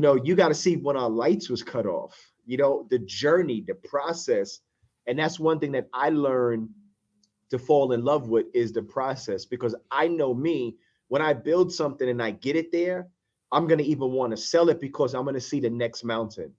you got to see when our lights was cut off, the journey, the process. And that's one thing that I learned to fall in love with is the process, because I know me, when I build something and I get it there, I'm going to even want to sell it because I'm going to see the next mountain.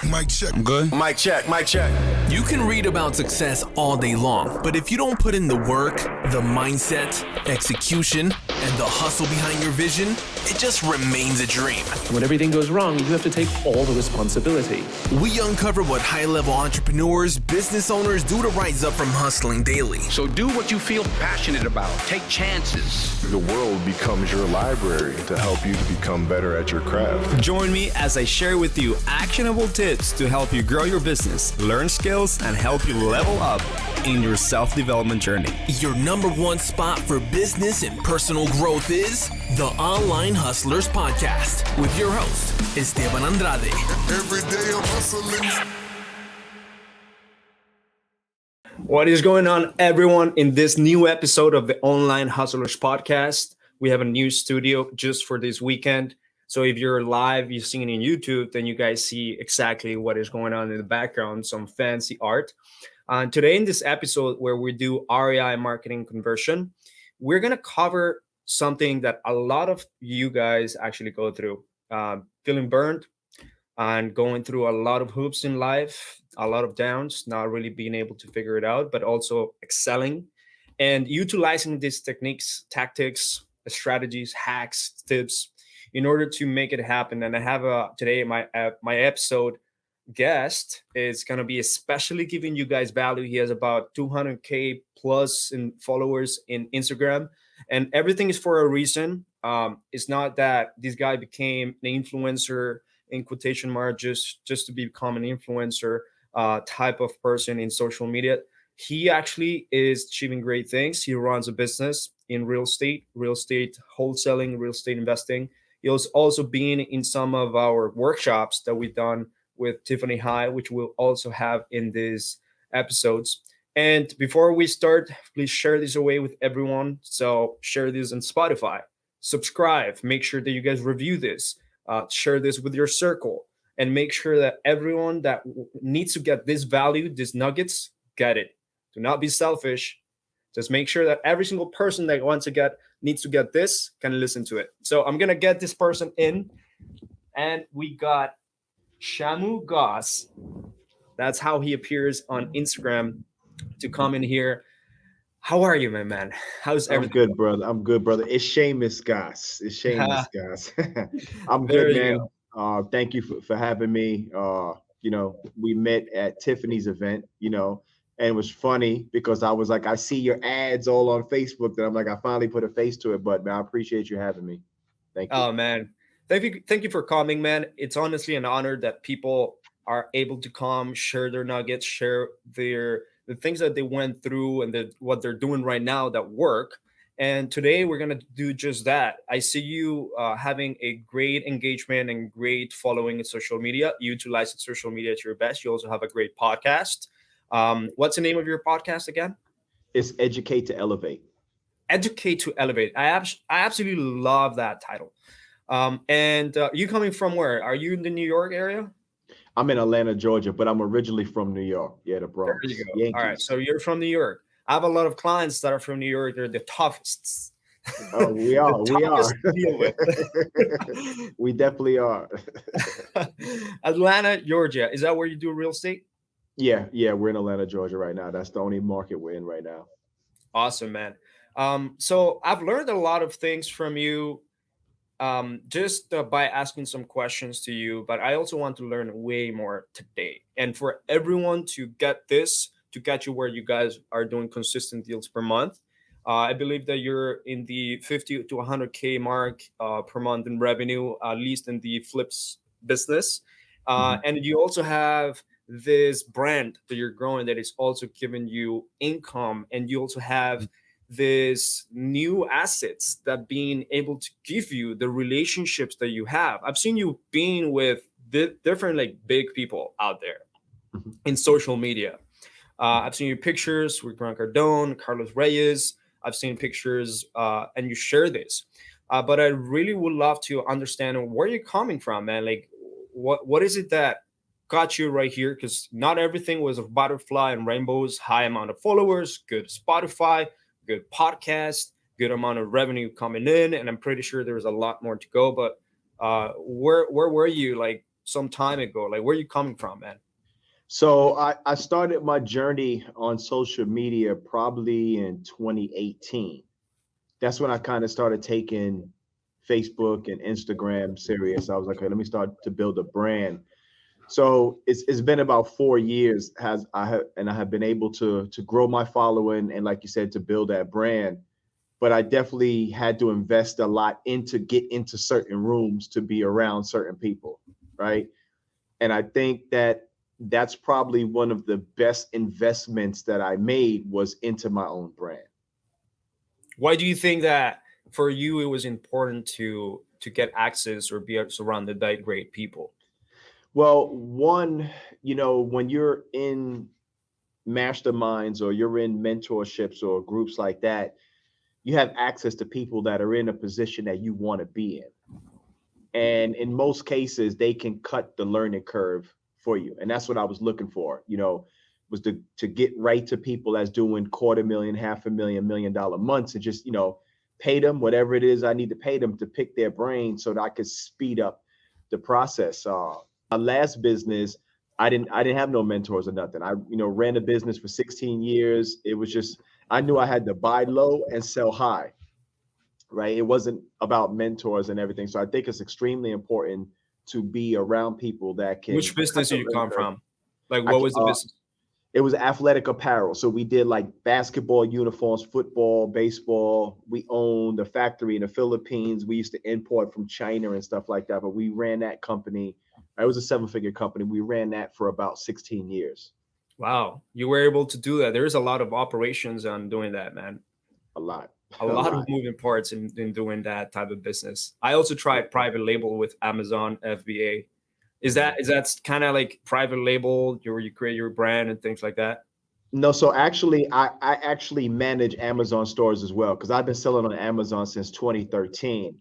Mic check. I'm good. Mic check. Mic check. You can read about success all day long, but if you don't put in the work, the mindset, execution, and the hustle behind your vision, it just remains a dream. When everything goes wrong, you have to take all the responsibility. We uncover what high-level entrepreneurs, business owners do to rise up from hustling daily. So do what you feel passionate about. Take chances. The world becomes your library to help you to become better at your craft. Join me as I share with you actionable tips to help you grow your business, learn skills, and help you level up in your self-development journey. Your number one spot for business and personal growth is the Online Hustlers Podcast with your host, Esteban Andrade. Every day I'm hustling. What is going on, everyone? In this new episode of the Online Hustlers Podcast, we have a new studio just for this weekend. So if you're live, you're seeing it on YouTube, then you guys see exactly what is going on in the background, some fancy art. Today in this episode where we do REI marketing conversion, we're going to cover something that a lot of you guys actually go through, feeling burned and going through a lot of hoops in life, a lot of downs, not really being able to figure it out, but also excelling and utilizing these techniques, tactics, strategies, hacks, tips in order to make it happen. And I have today my episode guest is going to be especially giving you guys value. He has about 200K plus in followers in Instagram, and everything is for a reason. It's not that this guy became an influencer in quotation marks just to become an influencer type of person in social media. He actually is achieving great things. He runs a business in real estate wholesaling, real estate investing. He was also been in some of our workshops that we've done with Tiffany High, which we'll also have in these episodes. And before we start, please share this away with everyone. So share this on Spotify, subscribe, make sure that you guys review this, share this with your circle, and make sure that everyone that needs to get this value, these nuggets, get it. Do not be selfish. Just make sure that every single person that needs to get this can listen to it. So I'm going to get this person in, and we got Shamus Goss. That's how he appears on Instagram, to come in here. How are you, my man? How's everything? I'm good, brother. It's Shamus Goss. Goss. I'm good, man. Thank you for having me. We met at Tiffany's event, and it was funny because I was like, I see your ads all on Facebook, and I'm like, I finally put a face to it. But man, I appreciate you having me. Thank you. Oh man, thank you for coming, man. It's honestly an honor that people are able to come, share their nuggets, share the things that they went through and what they're doing right now that work. And today we're gonna do just that. I see you having a great engagement and great following in social media. You utilize social media to your best. You also have a great podcast. What's the name of your podcast again? It's Educate to Elevate. Educate to Elevate. I absolutely love that title. And you coming from where? Are you in the New York area? I'm in Atlanta, Georgia, but I'm originally from New York. Yeah, the Bronx. There you go. Yankees. All right, so you're from New York. I have a lot of clients that are from New York. They're the toughest. Oh, we are. We are. To deal with. We definitely are. Atlanta, Georgia. Is that where you do real estate? Yeah, we're in Atlanta, Georgia right now. That's the only market we're in right now. Awesome, man. So I've learned a lot of things from you just by asking some questions to you, but I also want to learn way more today. And for everyone to get you where you guys are doing consistent deals per month, I believe that you're in the 50 to 100K mark per month in revenue, at least in the flips business. And you also have this brand that you're growing that is also giving you income, and you also have this new assets that being able to give you the relationships that you have. I've seen you being with different like big people out there in social media. I've seen your pictures with Grant Cardone, Carlos Reyes. I've seen pictures and you share this. But I really would love to understand where you're coming from, man. Like, what is it that got you right here? Because not everything was a butterfly and rainbows. High amount of followers, good Spotify, good podcast, good amount of revenue coming in, and I'm pretty sure there's a lot more to go. But where were you like some time ago? Like, where are you coming from, man? So I started my journey on social media probably in 2018. That's when I kind of started taking Facebook and Instagram serious. I was like, okay, let me start to build a brand. So it's been about 4 years I have been able to grow my following and, like you said, to build that brand. But I definitely had to invest a lot into get into certain rooms to be around certain people, right? And I think that's probably one of the best investments that I made was into my own brand. Why do you think that for you it was important to get access or be surrounded by great people? Well, one, when you're in masterminds or you're in mentorships or groups like that, you have access to people that are in a position that you want to be in. And in most cases, they can cut the learning curve for you. And that's what I was looking for, was to get right to people that's doing $250,000, $500,000, $1 million months and just, pay them whatever it is I need to pay them to pick their brain so that I could speed up the process. My last business, I didn't have no mentors or nothing. I, ran a business for 16 years. It was just, I knew I had to buy low and sell high, right? It wasn't about mentors and everything. So I think it's extremely important to be around people that can. Which business did you come from? Like, what was the business? It was athletic apparel. So we did like basketball uniforms, football, baseball. We owned a factory in the Philippines. We used to import from China and stuff like that. But we ran that company. It was a 7-figure company. We ran that for about 16 years. Wow. You were able to do that. There's a lot of operations on doing that, man. A lot. A lot of moving parts in doing that type of business. I also tried private label with Amazon FBA. Is that kind of like private label where you create your brand and things like that? No, so actually, I actually manage Amazon stores as well because I've been selling on Amazon since 2013.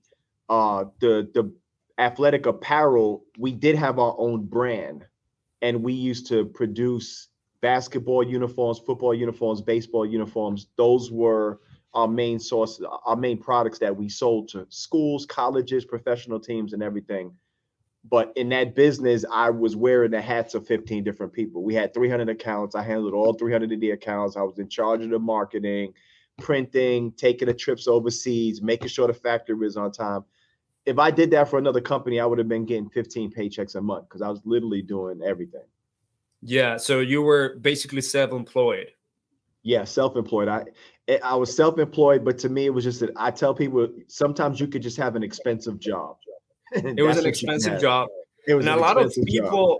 The athletic apparel, we did have our own brand, and we used to produce basketball uniforms, football uniforms, baseball uniforms. Those were our main sources, our main products that we sold to schools, colleges, professional teams, and everything. But in that business, I was wearing the hats of 15 different people. We had 300 accounts. I handled all 300 of the accounts. I was in charge of the marketing, printing, taking the trips overseas, making sure the factory was on time. If I did that for another company, I would have been getting 15 paychecks a month because I was literally doing everything. Yeah. So you were basically self-employed. Yeah, self-employed. I was self-employed, but to me, it was just that I tell people sometimes you could just have an expensive job. It was an expensive job. It was and a lot of people,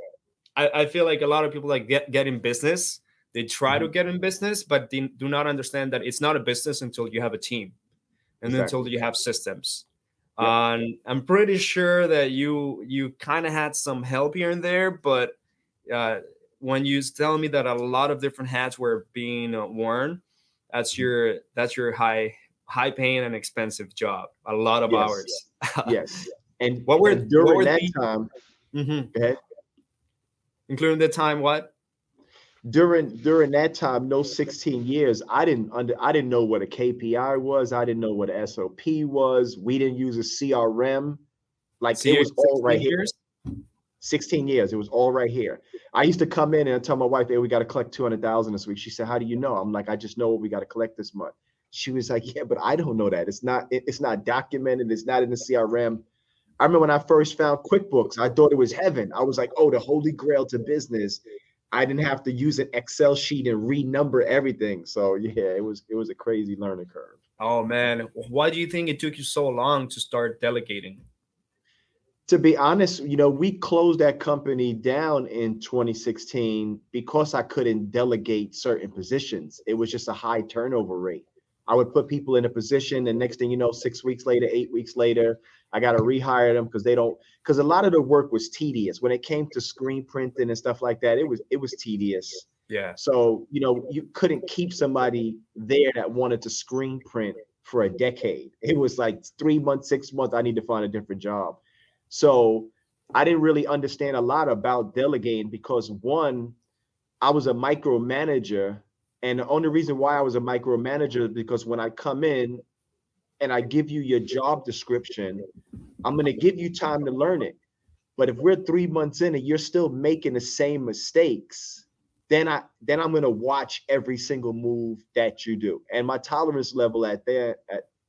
I feel like a lot of people like get in business. They try to get in business, but they do not understand that it's not a business until you have a team and until you have systems. Yeah. And I'm pretty sure that you kind of had some help here and there, but when you tell me that a lot of different hats were being worn, that's your high paying and expensive job. A lot of hours. Yes. And during that time, go ahead. Including the time what? During that time, those 16 years, I didn't know what a KPI was. I didn't know what a SOP was. We didn't use a CRM. Like it was all right here. 16 years. It was all right here. I used to come in and tell my wife, hey, we got to collect 200,000 this week. She said, how do you know? I'm like, I just know what we got to collect this month. She was like, yeah, but I don't know that. It's not documented. It's not in the CRM. I remember when I first found QuickBooks, I thought it was heaven. I was like, oh, the holy grail to business. I didn't have to use an Excel sheet and renumber everything. So yeah, it was a crazy learning curve. Oh man, why do you think it took you so long to start delegating? To be honest, we closed that company down in 2016 because I couldn't delegate certain positions. It was just a high turnover rate. I would put people in a position, and next thing you know, 6 weeks later, 8 weeks later, I got to rehire them because a lot of the work was tedious. When it came to screen printing and stuff like that, it was tedious. Yeah. So, you couldn't keep somebody there that wanted to screen print for a decade. It was like 3 months, 6 months, I need to find a different job. So I didn't really understand a lot about delegating because one, I was a micromanager. And the only reason why I was a micromanager is because when I come in and I give you your job description, I'm going to give you time to learn it. But if we're 3 months in and you're still making the same mistakes, then I'm going to watch every single move that you do. And my tolerance level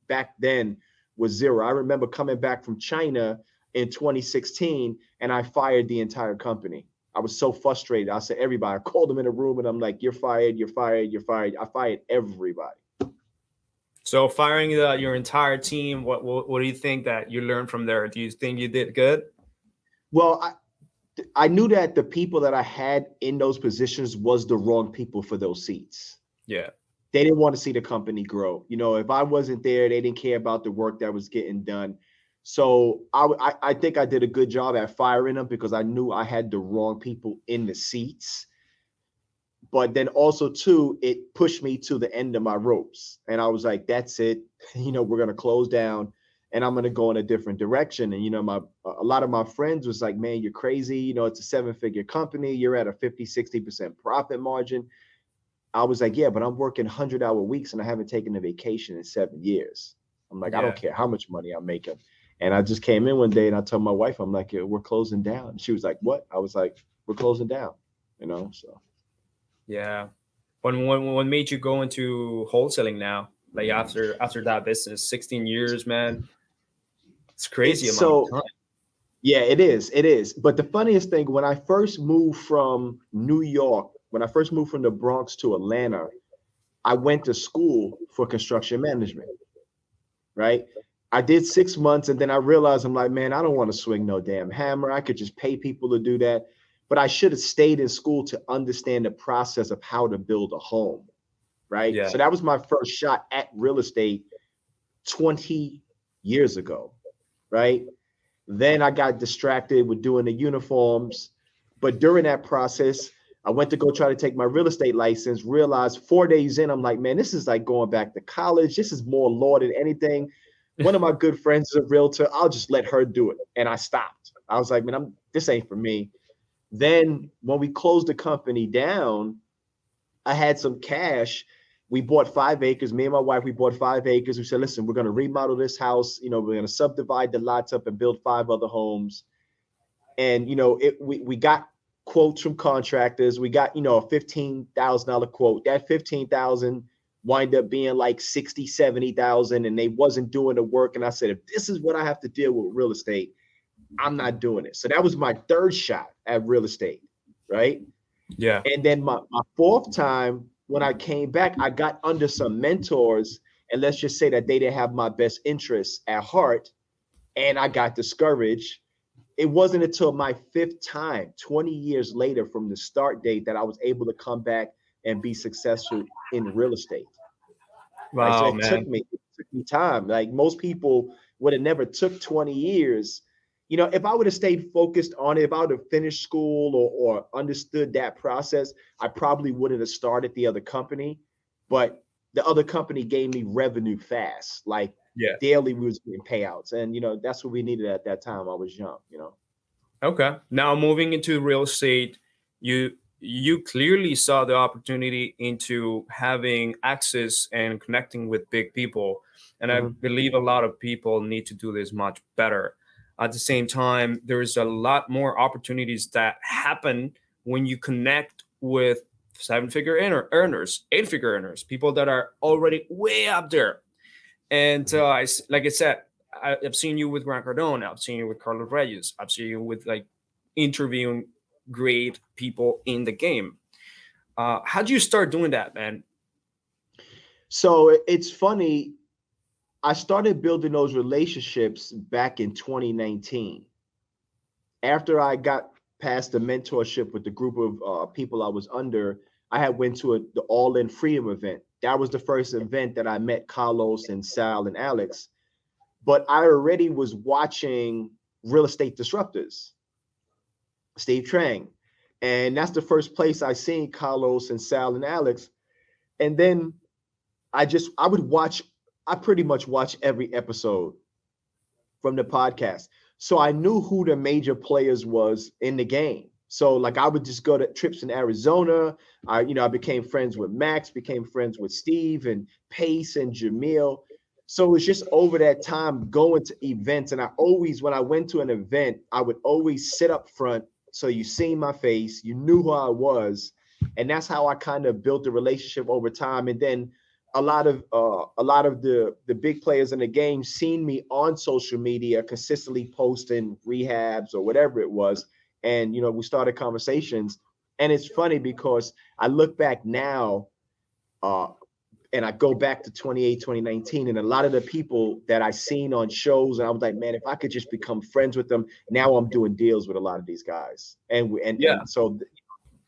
back then was 0. I remember coming back from China in 2016 and I fired the entire company. I was so frustrated. I said, everybody, I called them in a room and I'm like, you're fired, you're fired, you're fired. I fired everybody. So firing your entire team, what do you think that you learned from there? Do you think you did good? Well, I knew that the people that I had in those positions was the wrong people for those seats. Yeah. They didn't want to see the company grow. You know, if I wasn't there, they didn't care about the work that was getting done. So I think I did a good job at firing them because I knew I had the wrong people in the seats. But then also too, it pushed me to the end of my ropes. And I was like, that's it. You know, we're going to close down and I'm going to go in a different direction. And, you know, a lot of my friends was like, man, you're crazy. You know, it's a 7-figure company. You're at a 50-60% profit margin. I was like, yeah, but I'm working 100-hour weeks and I haven't taken a vacation in 7 years. I'm like, I don't care how much money I'm making. And I just came in one day and I told my wife, I'm like, yeah, we're closing down. She was like, what? I was like, we're closing down, you know, so. Yeah. What made you go into wholesaling now? Like after that business, 16 years, man. It's crazy amount of time. Yeah, it is. It is. But the funniest thing, when I first moved from New York, when I first moved from the Bronx to Atlanta, I went to school for construction management, right? I did 6 months and then I realized I'm like, man, I don't want to swing no damn hammer. I could just pay people to do that. But I should have stayed in school to understand the process of how to build a home, right? Yeah. So that was my first shot at real estate 20 years ago, right? Then I got distracted with doing the uniforms. But during that process, I went to go try to take my real estate license, realized 4 days in, I'm like, man, this is like going back to college. This is more law than anything. One of my good friends is a realtor. I'll just let her do it. And I stopped. I was like, man, this ain't for me. Then when we closed the company down, I had some cash. We bought 5 acres. Me and my wife, we bought 5 acres. We said, listen, we're going to remodel this house. You know, we're going to subdivide the lots up and build 5 other homes. And, you know, we got quotes from contractors. We got, you know, a $15,000 quote. That $15,000 wind up being like 60, 70,000 and they wasn't doing the work. And I said, if this is what I have to deal with real estate, I'm not doing it. So that was my 3rd shot at real estate, right? Yeah. And then my 4th time, when I came back, I got under some mentors, and let's just say that they didn't have my best interests at heart, and I got discouraged. It wasn't until my 5th time, 20 years later from the start date, that I was able to come back and be successful in real estate. Wow, right? So man. it took me time. Like most people would have never took 20 years. You know, if I would have stayed focused on it, if I would have finished school or understood that process, I probably wouldn't have started the other company. But the other company gave me revenue fast. Like daily we was getting payouts. And, you know, that's what we needed at that time. I was young, you know. Okay. Now moving into real estate, you clearly saw the opportunity into having access and connecting with big people. And I believe a lot of people need to do this much better. At the same time, there's a lot more opportunities that happen when you connect with 7-figure earners, 8-figure earners, people that are already way up there. And like I said, I've seen you with Grant Cardone. I've seen you with Carlos Reyes. I've seen you with like interviewing great people in the game. How do you start doing that, man? So it's funny. I started building those relationships back in 2019. After I got past the mentorship with the group of people I was under, I had went to the All In Freedom event. That was the first event that I met Carlos and Sal and Alex. But I already was watching Real Estate Disruptors, Steve Trang. And that's the first place I seen Carlos and Sal and Alex. And then I would watch I pretty much watch every episode from the podcast. So I knew who the major players was in the game. So like I would just go to trips in Arizona. I became friends with Max, became friends with Steve and Pace and Jamil. So it was just over that time going to events. And when I went to an event, I would always sit up front. So you seen my face, you knew who I was. And that's how I kind of built a relationship over time. And then a lot of the big players in the game seen me on social media consistently posting rehabs or whatever it was. And we started conversations. And it's funny because I look back now and I go back to 2019, and a lot of the people that I seen on shows, and I was like, man, if I could just become friends with them. Now I'm doing deals with a lot of these guys. And so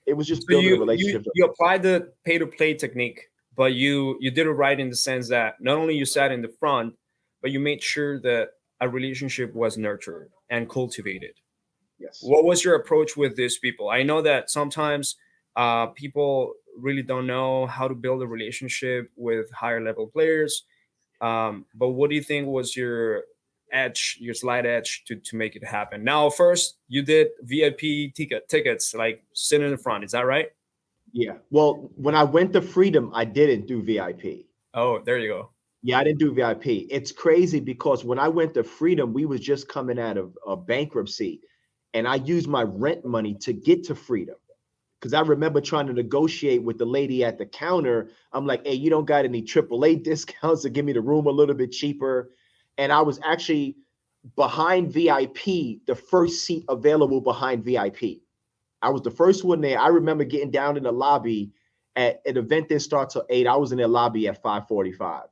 it was just building a relationship. You applied the pay to play technique, but you did it right in the sense that not only you sat in the front, but you made sure that a relationship was nurtured and cultivated. Yes. What was your approach with these people? I know that sometimes people really don't know how to build a relationship with higher level players. But what do you think was your edge, your slight edge to make it happen? Now, first, you did VIP tickets, like sitting in the front. Is that right? Yeah. Well, when I went to Freedom, I didn't do VIP. Oh, there you go. Yeah, I didn't do VIP. It's crazy because when I went to Freedom, we was just coming out of a bankruptcy, and I used my rent money to get to Freedom. Because I remember trying to negotiate with the lady at the counter. I'm like, hey, you don't got any AAA discounts to give me the room a little bit cheaper? And I was actually behind VIP, the first seat available behind VIP. I was the first one there. I remember getting down in the lobby at an event that starts at 8. I was in the lobby at 5:45.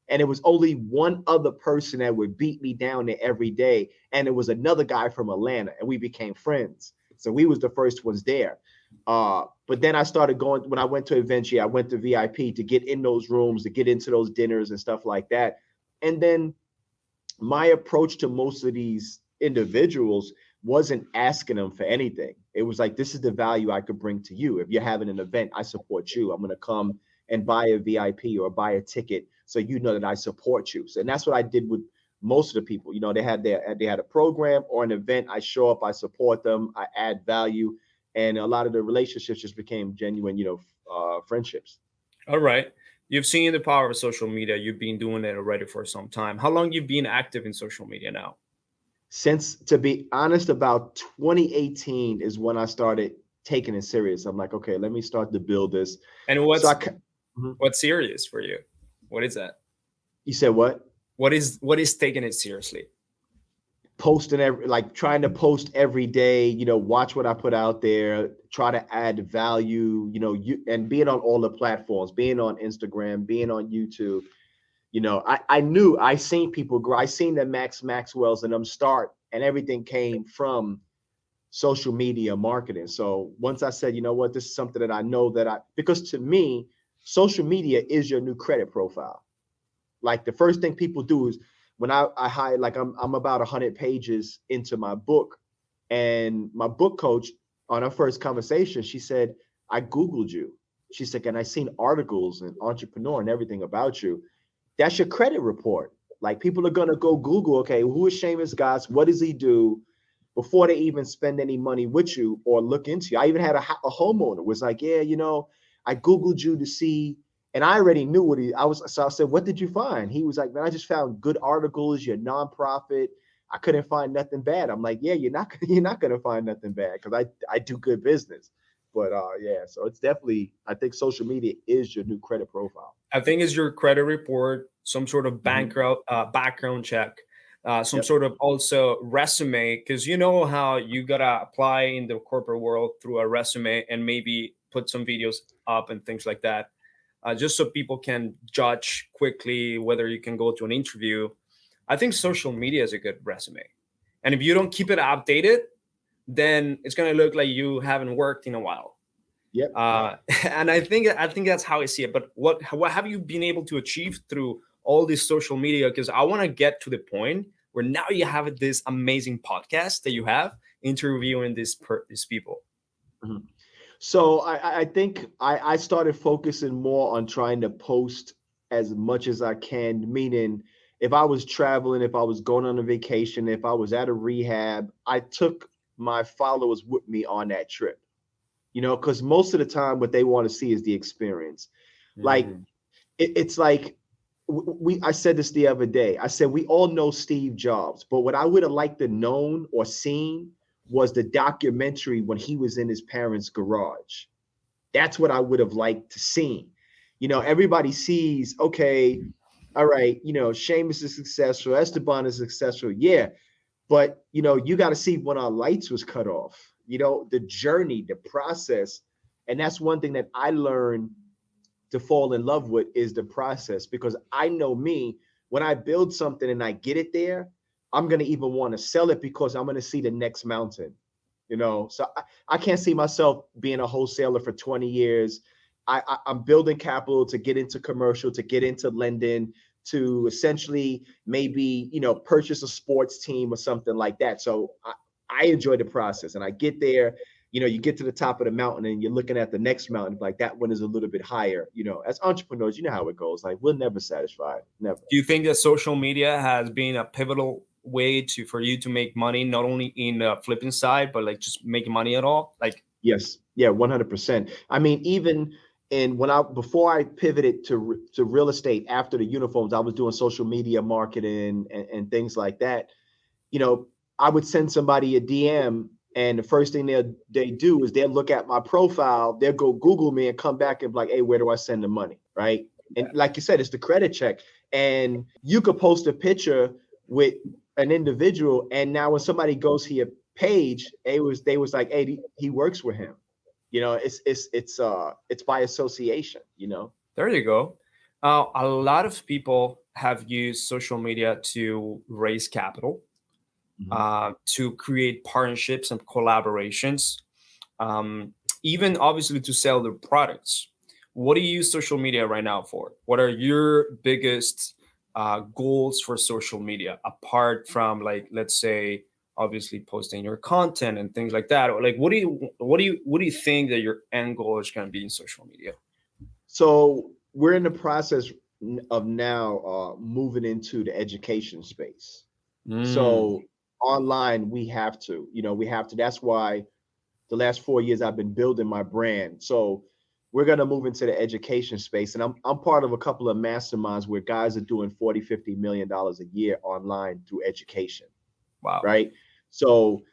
And it was only one other person that would beat me down there every day. And it was another guy from Atlanta, and we became friends. So we was the first ones there. But then I started going, when I went to events, I went to VIP to get in those rooms, to get into those dinners and stuff like that. And then my approach to most of these individuals wasn't asking them for anything. It was like, this is the value I could bring to you. If you're having an event, I support you. I'm going to come and buy a VIP or buy a ticket so you know that I support you. So, and that's what I did with most of the people. They had a program or an event. I show up, I support them, I add value. And a lot of the relationships just became genuine, friendships. All right. You've seen the power of social media. You've been doing it already for some time. How long you been active in social media now? Since, to be honest, about 2018 is when I started taking it serious. I'm like, okay, let me start to build this. And what's serious for you? What is that? You said what? What is taking it seriously? Posting trying to post every day, watch what I put out there, try to add value, and being on all the platforms, being on Instagram, being on YouTube. I seen people grow. I seen the Maxwell's and them start, and everything came from social media marketing. So once I said, you know what, this is something that I know because to me, social media is your new credit profile. Like the first thing people do is, when I hide, like I'm about 100 pages into my book, and my book coach on our first conversation, she said, I Googled you. She said, and I seen articles and Entrepreneur and everything about you. That's your credit report. Like people are going to go Google, okay, who is Shamus Goss? What does he do? Before they even spend any money with you or look into you. I even had a homeowner was like, yeah, I Googled you to see. And I already knew so I said, what did you find? He was like, man, I just found good articles, your nonprofit. I couldn't find nothing bad. I'm like, yeah, you're not going to find nothing bad because I do good business. But so it's definitely, I think social media is your new credit profile. I think it's your credit report, some sort of background check, some sort of also resume, because you know how you got to apply in the corporate world through a resume and maybe put some videos up and things like that. Just so people can judge quickly whether you can go to an interview. I think social media is a good resume. And if you don't keep it updated, then it's going to look like you haven't worked in a while. Yep. And I think that's how I see it. But what have you been able to achieve through all this social media? Because I want to get to the point where now you have this amazing podcast that you have interviewing these people. Mm-hmm. So I think I started focusing more on trying to post as much as I can, meaning if I was traveling, if I was going on a vacation, if I was at a rehab, I took my followers with me on that trip, because most of the time what they want to see is the experience. Like it's like I said this the other day. I said we all know Steve Jobs, but what I would have liked to known or seen was the documentary when he was in his parents' garage. That's what I would have liked to see. Everybody sees, okay, all right, Shamus is successful, Esteban is successful, yeah, but you got to see when our lights was cut off. The journey, the process, and that's one thing that I learned to fall in love with is the process, because I know me, when I build something and I get it there, I'm going to even want to sell it because I'm going to see the next mountain, so I can't see myself being a wholesaler for 20 years. I'm building capital to get into commercial, to get into lending, to essentially maybe, purchase a sports team or something like that. So I enjoy the process, and I get there. You get to the top of the mountain and you're looking at the next mountain, like that one is a little bit higher. As entrepreneurs, you know how it goes. Like we're never satisfied. Never. Do you think that social media has been a pivotal way for you to make money, not only in the flipping side, but like just making money at all? Like, yes. Yeah, 100%. I mean, even before I pivoted to real estate after the uniforms, I was doing social media marketing and things like that. I would send somebody a DM, and the first thing they do is they'll look at my profile, they'll go Google me and come back and be like, hey, where do I send the money? Right. And like you said, it's the credit check. And you could post a picture with an individual, and now when somebody goes to your page, they was like, hey, he works with him. It's by association. There you go. A lot of people have used social media to raise capital, to create partnerships and collaborations, even obviously to sell their products. What do you use social media right now for? What are your biggest goals for social media, apart from, like, let's say, obviously posting your content and things like that? Or like, what do you think that your end goal is going to be in social media? So we're in the process of now moving into the education space. So online, we have to. That's why the last 4 years I've been building my brand. So we're going to move into the education space. And I'm part of a couple of masterminds where guys are doing $40-50 million a year online through education. Wow. Right. So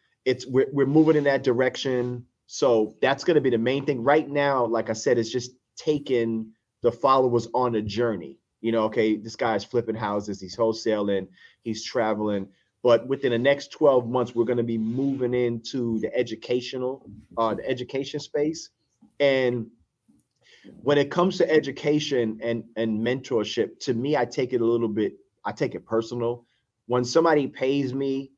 we're moving in that direction. So that's going to be the main thing right now. Like I said, it's just taking the followers on a journey. Okay, this guy's flipping houses, he's wholesaling, he's traveling. But within the next 12 months, we're going to be moving into the education space. And when it comes to education and mentorship, to me, I take it personal. When somebody pays me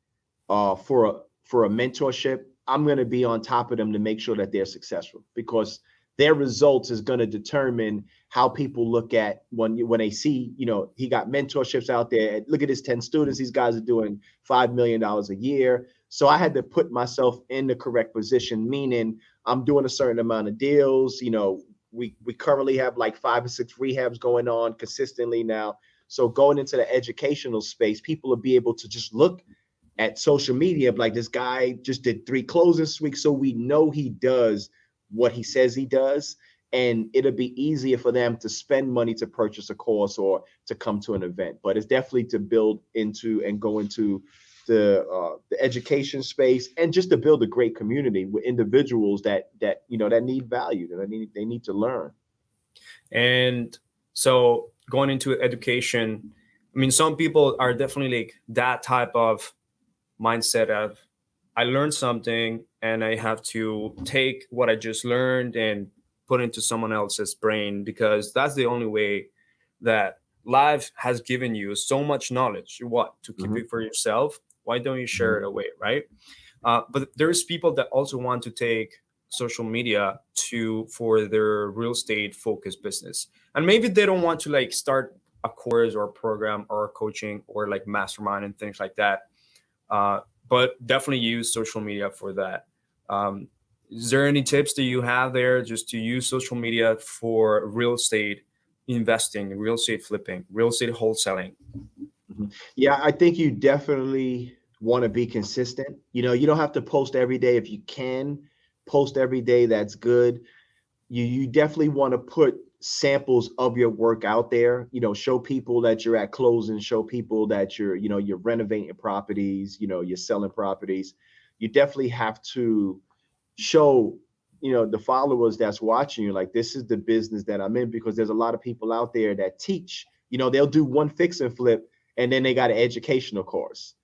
for a mentorship, I'm going to be on top of them to make sure that they're successful, because their results is going to determine how people look at when they see, he got mentorships out there. Look at his 10 students. These guys are doing $5 million a year. So I had to put myself in the correct position, meaning I'm doing a certain amount of deals. We currently have like 5 or 6 rehabs going on consistently now. So going into the educational space, people will be able to just look at social media, like, this guy just did 3 closings this week. So we know he does what he says he does, and it'll be easier for them to spend money to purchase a course or to come to an event. But it's definitely to build into and go into the education space, and just to build a great community with individuals that need value, that they need to learn. And so going into education, I mean, some people are definitely like that type of mindset of, I learned something and I have to take what I just learned and put into someone else's brain, because that's the only way that life has given you so much knowledge. To keep it for yourself? Why don't you share it away, right? But there's people that also want to take social media for their real estate focused business, and maybe they don't want to like start a course or a program or a coaching or like mastermind and things like that. But definitely use social media for that. Is there any tips that you have there just to use social media for real estate, investing in real estate flipping, real estate wholesaling? Yeah, I think you definitely want to be consistent. You don't have to post every day. If you can post every day, that's good. You definitely want to put samples of your work out there. Show people that you're at closing, show people that you're renovating properties, you're selling properties. You definitely have to show the followers that's watching you, like, this is the business that I'm in, because there's a lot of people out there that teach. They'll do one fix and flip, and then they got an educational course.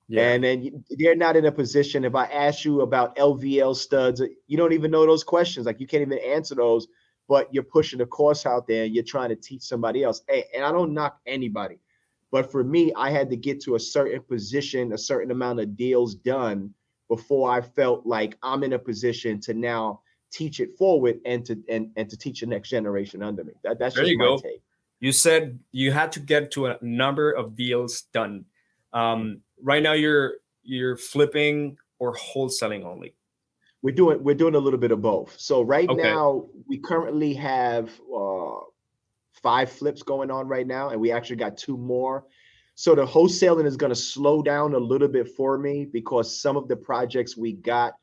Yeah. And then they're not in a position. If I ask you about LVL studs, you don't even know those questions. Like, you can't even answer those, but you're pushing a course out there and you're trying to teach somebody else. Hey, and I don't knock anybody, but for me, I had to get to a certain position, a certain amount of deals done before I felt like I'm in a position to now teach it forward and to teach the next generation under me. That's there just my take. You said you had to get to a number of deals done. Right now, you're flipping or wholesaling only? We're doing a little bit of both. So right now, we currently have 5 flips going on right now, and we actually got 2 more. So the wholesaling is going to slow down a little bit for me, because some of the projects we got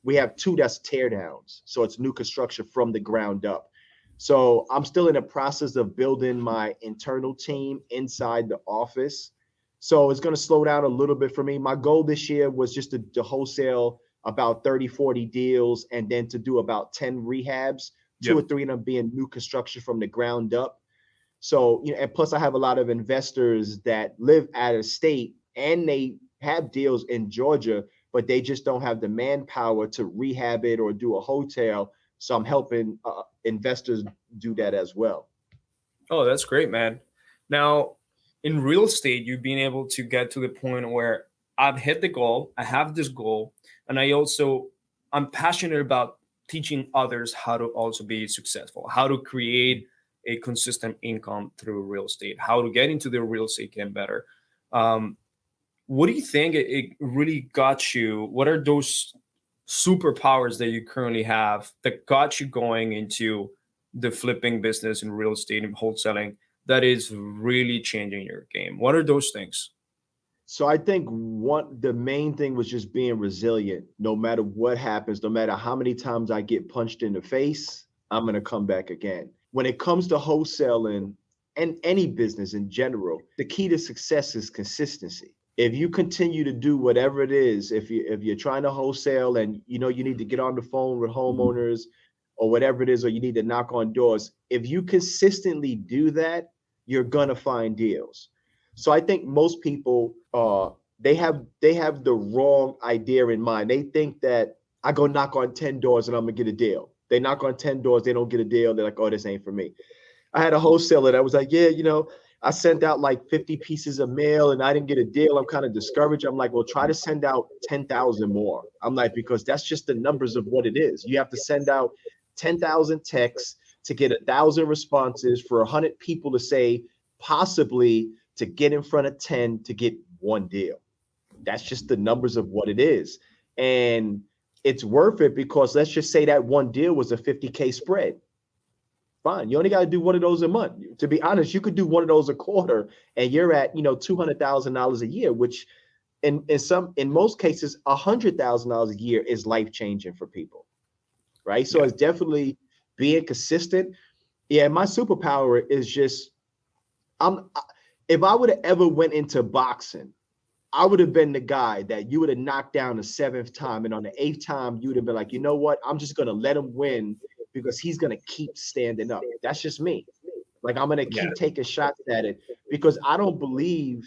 we have 2 that's tear downs. So it's new construction from the ground up. So I'm still in the process of building my internal team inside the office. So it's going to slow down a little bit for me. My goal this year was just to wholesale about 30, 40 deals, and then to do about 10 rehabs, 2 or 3 of them being new construction from the ground up. So, and plus I have a lot of investors that live out of state, and they have deals in Georgia, but they just don't have the manpower to rehab it or do a hotel. So I'm helping investors do that as well. Oh, that's great, man. Now, in real estate, you've been able to get to the point where I've hit the goal. I have this goal, and I'm passionate about teaching others how to also be successful, how to create a consistent income through real estate, how to get into the real estate game better. What do you think it really got you? What are those superpowers that you currently have that got you going into the flipping business in real estate and wholesaling that is really changing your game? What are those things? So I think the main thing was just being resilient. No matter what happens, no matter how many times I get punched in the face, I'm going to come back again. When it comes to wholesaling and any business in general, the key to success is consistency. If you continue to do whatever it is, if you're trying to wholesale and you need to get on the phone with homeowners or whatever it is, or you need to knock on doors, if you consistently do that, you're gonna find deals. So I think most people they have the wrong idea in mind. They think that I go knock on 10 doors and I'm gonna get a deal. They knock on 10 doors, they don't get a deal. They're like, oh, this ain't for me. I had a wholesaler that was like, yeah, I sent out like 50 pieces of mail and I didn't get a deal. I'm kind of discouraged. I'm like, well, try to send out 10,000 more. I'm like, because that's just the numbers of what it is. You have to send out 10,000 texts to get 1,000 responses for 100 people to say possibly to get in front of 10 to get 1 deal. That's just the numbers of what it is. And it's worth it, because let's just say that 1 deal was a 50K spread. Fine. You only got to do 1 of those a month. To be honest, you could do 1 of those a quarter and you're at, $200,000 a year, which in most cases, $100,000 a year is life-changing for people. Right. So it's definitely being consistent. Yeah. My superpower is just, if I would have ever went into boxing, I would have been the guy that you would have knocked down the 7th time. And on the 8th time, you would have been like, you know what? I'm just going to let him win, because he's going to keep standing up. That's just me. Like, I'm going to keep taking shots at it, because I don't believe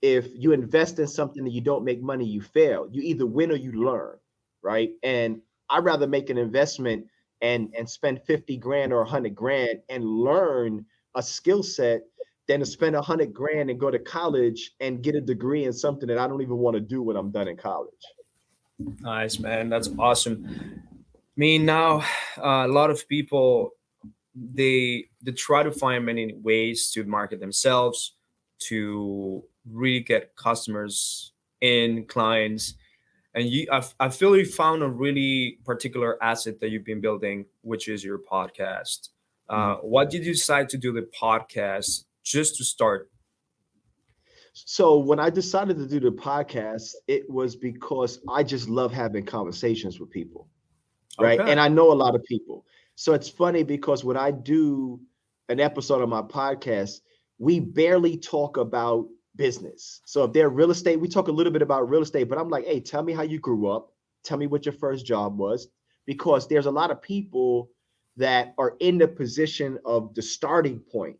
if you invest in something and you don't make money, you fail. You either win or you learn. Right. And I'd rather make an investment and spend 50 grand or 100 grand and learn a skill set than to spend 100 grand and go to college and get a degree in something that I don't even want to do when I'm done in college. Nice, man. That's awesome. I mean, now a lot of people, they try to find many ways to market themselves, to really get customers in, clients. And I feel you found a really particular asset that you've been building, which is your podcast. What did you decide to do the podcast just to start? So when I decided to do the podcast, it was because I just love having conversations with people, right? Okay. And I know a lot of people. So it's funny because when I do an episode of my podcast, we barely talk about business. So if they're real estate, we talk a little bit about real estate, but I'm like, hey, tell me how you grew up. Tell me what your first job was, because there's a lot of people that are in the position of the starting point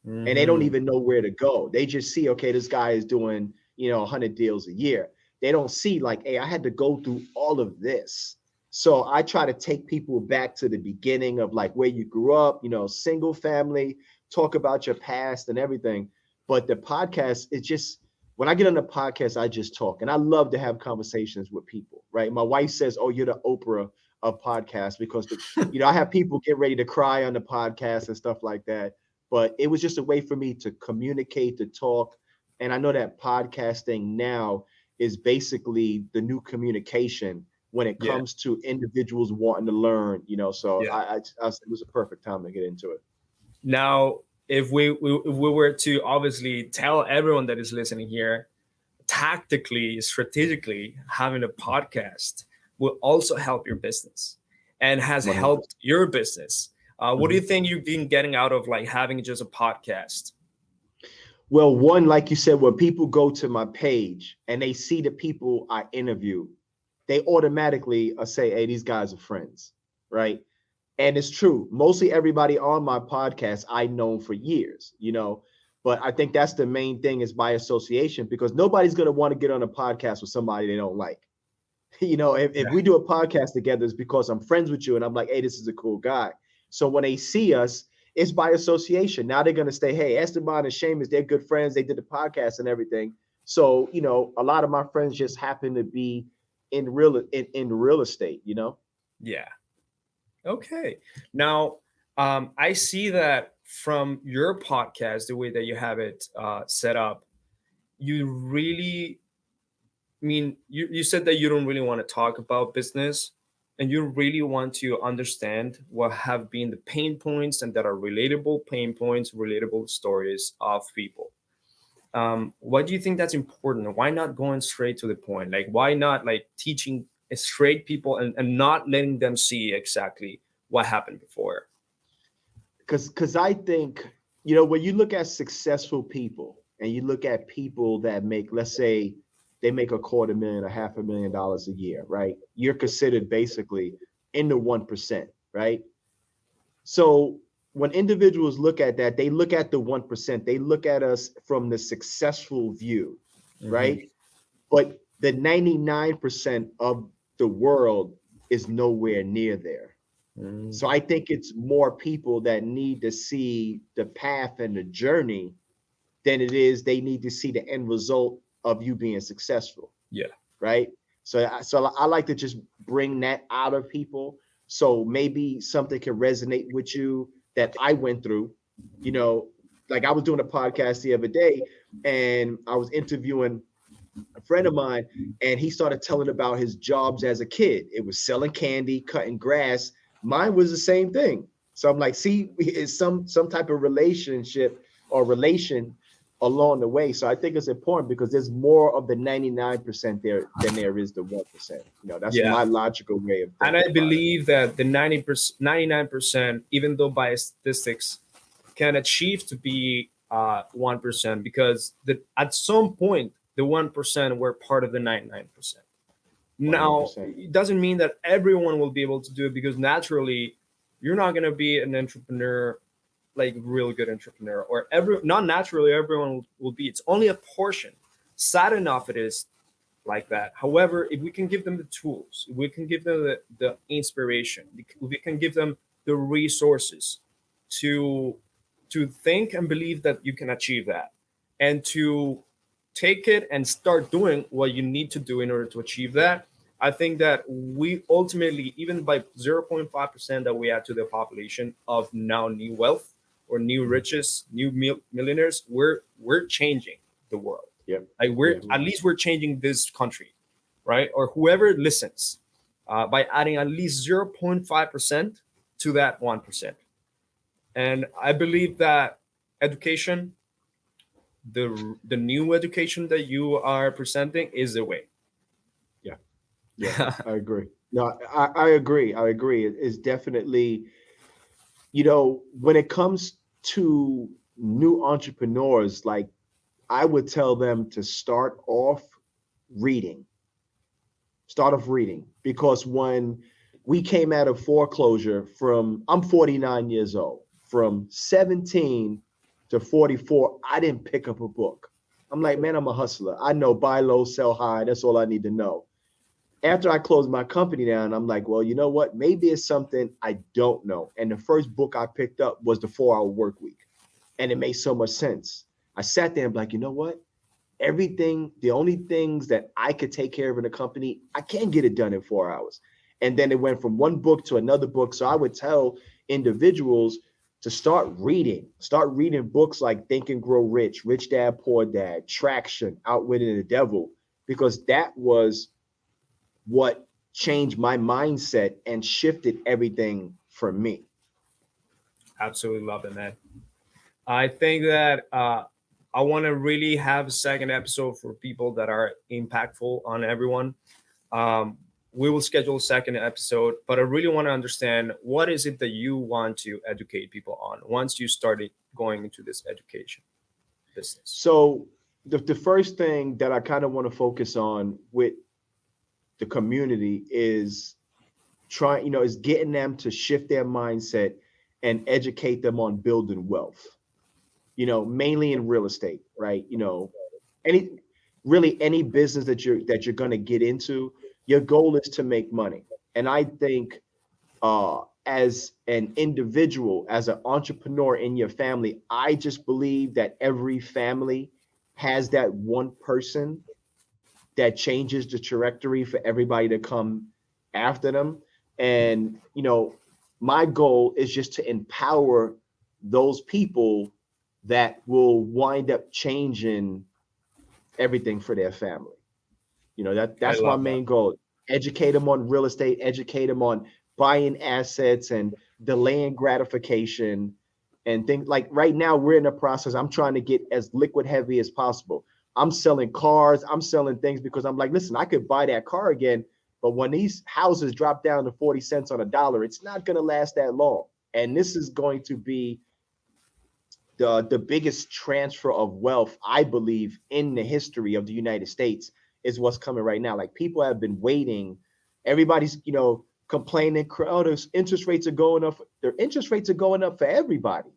and they don't even know where to go. They just see, okay, this guy is doing, 100 deals a year. They don't see like, hey, I had to go through all of this. So I try to take people back to the beginning of like where you grew up, single family, talk about your past and everything. But the podcast, it's just, when I get on the podcast, I just talk. And I love to have conversations with people, right? My wife says, oh, you're the Oprah of podcasts, because, I have people get ready to cry on the podcast and stuff like that. But it was just a way for me to communicate, to talk. And I know that podcasting now is basically the new communication when it comes to individuals wanting to learn, so I it was a perfect time to get into it. Now, if we were to obviously tell everyone that is listening here, tactically, strategically, having a podcast will also help your business and has 100%. helped your business. What do you think you've been getting out of like having just a podcast? Well, one, like you said, when people go to my page and they see the people I interview, they automatically say, hey, these guys are friends, right? And it's true. Mostly everybody on my podcast I've known for years, but I think that's the main thing, is by association, because nobody's going to want to get on a podcast with somebody they don't like. If we do a podcast together, it's because I'm friends with you and I'm like, hey, this is a cool guy. So when they see us, it's by association. Now they're going to say, hey, Esteban and Shamus, they're good friends. They did the podcast and everything. So, a lot of my friends just happen to be in real estate, Yeah. Okay. Now, I see that from your podcast, the way that you have it set up, you really, you said that you don't really want to talk about business, and you really want to understand what have been the pain points, and that are relatable pain points, relatable stories of people. Why do you think that's important? Why not going straight to the point? Like, why not like teaching straight people and not letting them see exactly what happened before? Because I think, when you look at successful people and you look at people that make, let's say they make $250,000 or $500,000 a year, right? You're considered basically in the 1%, right? So when individuals look at that, they look at the 1%, they look at us from the successful view, right? But the 99% of the world is nowhere near there. So I think it's more people that need to see the path and the journey than it is they need to see the end result of you being successful. Yeah. Right. So I like to just bring that out of people. So maybe something can resonate with you that I went through, like I was doing a podcast the other day and I was interviewing a friend of mine, and he started telling about his jobs as a kid. It was selling candy, cutting grass. Mine was the same thing. So I'm like, see, it's some type of relationship or relation along the way. So I think it's important because there's more of the 99% there than there is the 1%. That's my logical way of thinking. And I believe that the 99%, even though by statistics, can achieve to be 1%, because at some point the 1% were part of the 99%. Now, 100%. it doesn't mean that everyone will be able to do it, because naturally, you're not going to be an entrepreneur, like real good entrepreneur, or not naturally everyone will be. It's only a portion. Sad enough it is like that. However, if we can give them the tools, if we can give them the inspiration, we can give them the resources to think and believe that you can achieve that, and to take it and start doing what you need to do in order to achieve that. I think that we ultimately, even by 0.5% that we add to the population of now new wealth or new riches, new millionaires, we're changing the world. Yeah. Like at least we're changing this country, right? Or whoever listens, by adding at least 0.5% to that 1%. And I believe that education, the new education that you are presenting, is the way. Yeah, yeah, I agree. No, I agree. I agree. It's definitely, when it comes to new entrepreneurs, like I would tell them to reading, start off reading, because when we came out of foreclosure I'm 49 years old, from 17 to 44, I didn't pick up a book. I'm like, man, I'm a hustler. I know buy low, sell high. That's all I need to know. After I closed my company down, I'm like, well, you know what? Maybe it's something I don't know. And the first book I picked up was The 4 Hour Work Week. And it made so much sense. I sat there and like, you know what? The only things that I could take care of in a company, I can get it done in 4 hours. And then it went from one book to another book. So I would tell individuals to start reading books like Think and Grow Rich, Rich Dad, Poor Dad, Traction, Outwitting the Devil, because that was what changed my mindset and shifted everything for me. Absolutely love it, man. I think that I want to really have a second episode for people that are impactful on everyone. Um, we will schedule a second episode, but I really want to understand what is it that you want to educate people on once you started going into this education business. So the first thing that I kind of want to focus on with the community is is getting them to shift their mindset and educate them on building wealth, mainly in real estate, right? Any any business that you're going to get into, your goal is to make money. And I think as an individual, as an entrepreneur in your family, I just believe that every family has that one person that changes the trajectory for everybody to come after them. And, my goal is just to empower those people that will wind up changing everything for their family. That's my main goal. Educate them on real estate, educate them on buying assets and delaying gratification and things. Like right now we're in the process. I'm trying to get as liquid heavy as possible. I'm selling cars, I'm selling things because I'm like, listen, I could buy that car again, but when these houses drop down to 40 cents on a dollar, it's not going to last that long. And this is going to be the biggest transfer of wealth, I believe, in the history of the United States is what's coming right now. Like people have been waiting. Everybody's, complaining, oh, those interest rates are going up. Their interest rates are going up for everybody,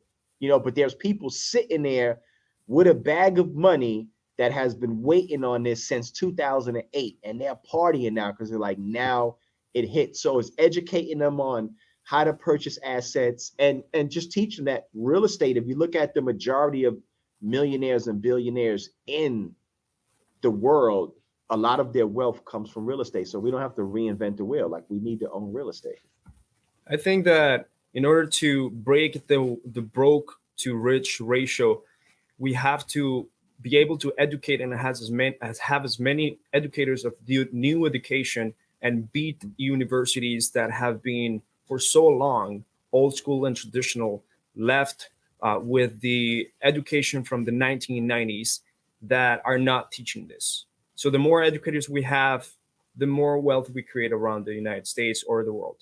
but there's people sitting there with a bag of money that has been waiting on this since 2008. And they're partying now because they're like, now it hit. So it's educating them on how to purchase assets and just teach them that real estate. If you look at the majority of millionaires and billionaires in the world, a lot of their wealth comes from real estate. So we don't have to reinvent the wheel. Like we need to own real estate. I think that in order to break the broke to rich ratio, we have to be able to educate and have as many educators of the new education and beat universities that have been for so long old school and traditional, left with the education from the 1990s that are not teaching this. So the more educators we have, the more wealth we create around the United States or the world.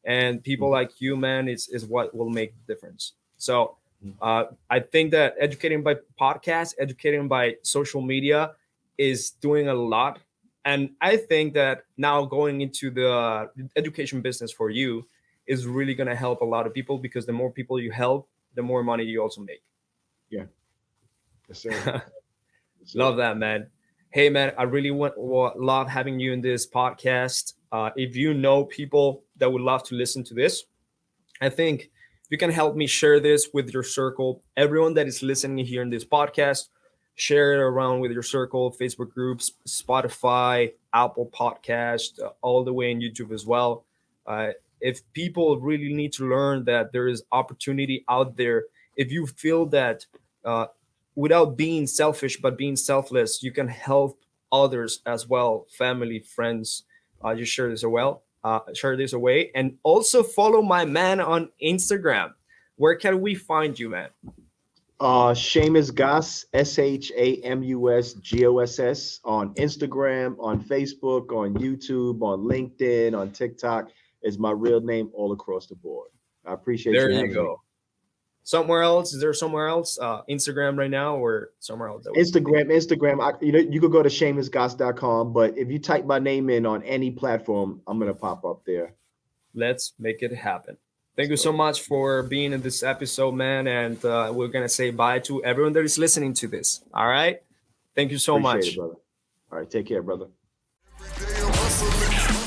And people like you, man, is what will make the difference. So I think that educating by podcast, educating by social media is doing a lot. And I think that now going into the education business for you is really going to help a lot of people, because the more people you help, the more money you also make. Yeah. Yes, sir. Love that, man. Hey, man, I really love having you in this podcast. If you know people that would love to listen to this, I think you can help me share this with your circle. Everyone that is listening here in this podcast, share it around with your circle, Facebook groups, Spotify, Apple Podcast, all the way in YouTube as well. If people really need to learn that there is opportunity out there, if you feel that without being selfish but being selfless, you can help others as well, family, friends, just share this away, and also follow my man on Instagram. Where can we find you, man? Shamus Goss, ShamusGoss on Instagram, on Facebook, on YouTube, on LinkedIn, on TikTok is my real name all across the board. I appreciate There you you having go. me. Somewhere else? Is there somewhere else? Instagram right now or somewhere else? Instagram. You could go to ShamusGoss.com, but if you type my name in on any platform, I'm gonna pop up there. Let's make it happen. Thank you so much for being in this episode, man. And we're going to say bye to everyone that is listening to this. All right. Thank you so much. Appreciate it, brother. All right. Take care, brother. Every day I'm hustling.